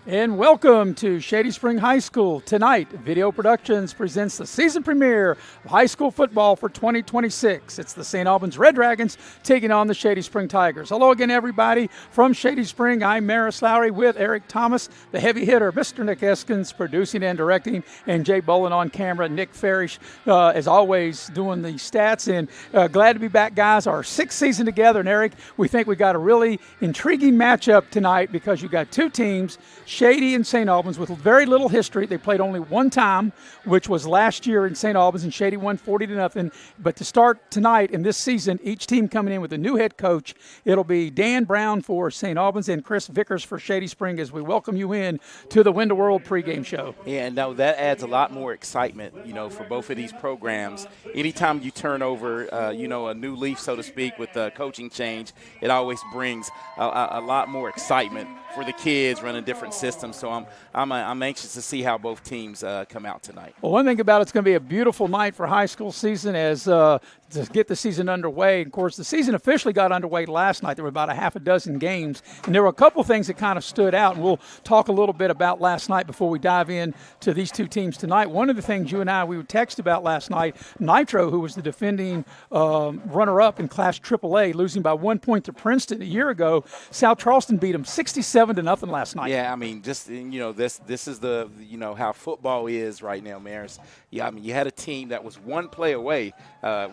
And welcome to Shady Spring High School. Tonight, Video Productions presents the season premiere of high school football for 2026. It's the St. Albans Red Dragons taking on the Shady Spring Tigers. Hello again, everybody. From Shady Spring, I'm Maris Lowry with Eric Thomas, the heavy hitter, Mr. Nick Eskins, producing and directing, and Jay Bolin on camera. Nick Farish, as always, doing the stats. And glad to be back, guys. Our sixth season together. And Eric, we think we got a really intriguing matchup tonight because you got two teams, Shady and St. Albans, with very little history. They played only one time, which was last year in St. Albans, and Shady won 40-0. But to start tonight in this season, each team coming in with a new head coach. It'll be Dan Brown for St. Albans and Chris Vickers for Shady Spring as we welcome you in to the Win the World pregame show. Yeah, and no, that adds a lot more excitement, for both of these programs. Anytime you turn over, a new leaf, so to speak, with the coaching change, it always brings a lot more excitement for the kids running different systems. So I'm anxious to see how both teams come out tonight. Well, one thing about it's going to be a beautiful night for high school season as to get the season underway. Of course, the season officially got underway last night. There were about a half a dozen games, and there were a couple things that kind of stood out, and we'll talk a little bit about last night before we dive in to these two teams tonight. One of the things you and I, we would text about last night, Nitro, who was the defending runner-up in Class AAA, losing by 1 point to Princeton a year ago. South Charleston beat them 67-0 last night. Yeah, I mean, just, this is the, how football is right now, Maris. Yeah, I mean, you had a team that was one play away.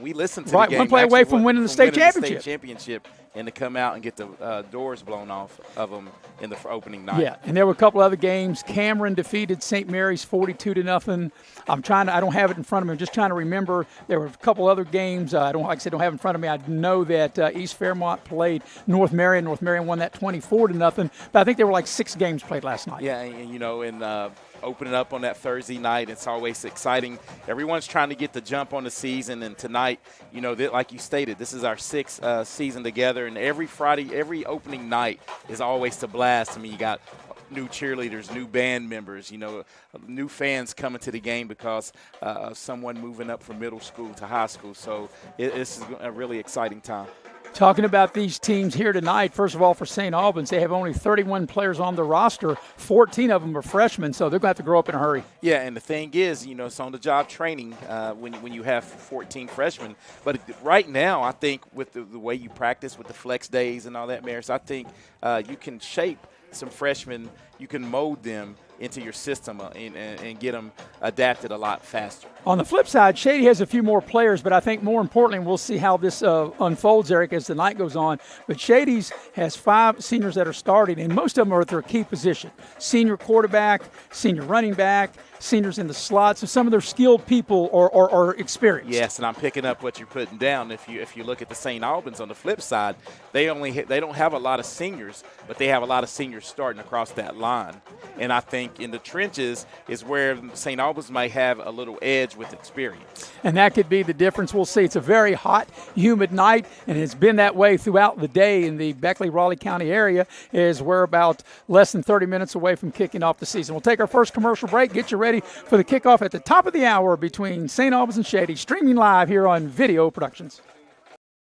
We listened to the game. One play away from winning the state championship. And to come out and get the doors blown off of them in the opening night. Yeah, and there were a couple other games. Cameron defeated St. Mary's 42-0. I don't have it in front of me. I'm just trying to remember. There were a couple other games. I don't have it in front of me. I know that East Fairmont played North Marion. North Marion won that 24-0. But I think there were like 6 games played last night. Yeah, and opening up on that Thursday night, it's always exciting. Everyone's trying to get the jump on the season, and tonight, like you stated, this is our 6th season together, and every Friday, every opening night is always to blast. I mean, you got new cheerleaders, new band members, new fans coming to the game because of someone moving up from middle school to high school. So this is a really exciting time. Talking about these teams here tonight, first of all, for St. Albans, they have only 31 players on the roster. 14 of them are freshmen, so they're going to have to grow up in a hurry. Yeah, and the thing is, it's on-the-job training when you have 14 freshmen. But right now, I think with the way you practice with the flex days and all that, Maris, I think you can shape some freshmen. You can mold them into your system and get them adapted a lot faster. On the flip side, Shady has a few more players, but I think more importantly, we'll see how this unfolds, Eric, as the night goes on. But Shady's has 5 seniors that are starting, and most of them are at their key position. Senior quarterback, senior running back, seniors in the slot. So some of their skilled people are experienced. Yes, and I'm picking up what you're putting down. If you look at the St. Albans on the flip side, they don't have a lot of seniors, but they have a lot of seniors starting across that line. And I think in the trenches is where St. Albans might have a little edge with experience. And that could be the difference. We'll see. It's a very hot, humid night, and it's been that way throughout the day in the Beckley-Raleigh County area, as we're about less than 30 minutes away from kicking off the season. We'll take our first commercial break, get you ready for the kickoff at the top of the hour between St. Albans and Shady, streaming live here on Video Productions.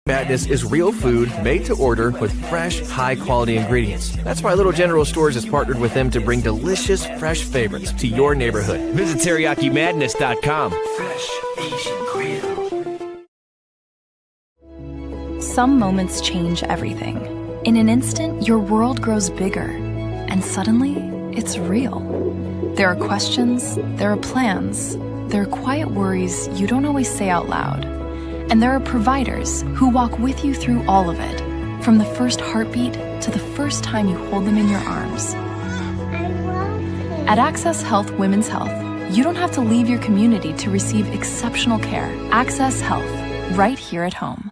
Madness is real food made to order with fresh, high-quality ingredients. That's why Little General Stores has partnered with them to bring delicious, fresh favorites to your neighborhood. Visit TeriyakiMadness.com. Fresh Asian Grill. Some moments change everything. In an instant, your world grows bigger, and suddenly, it's real. There are questions, there are plans, there are quiet worries you don't always say out loud. And there are providers who walk with you through all of it, from the first heartbeat to the first time you hold them in your arms. At Access Health Women's Health, you don't have to leave your community to receive exceptional care. Access Health, right here at home.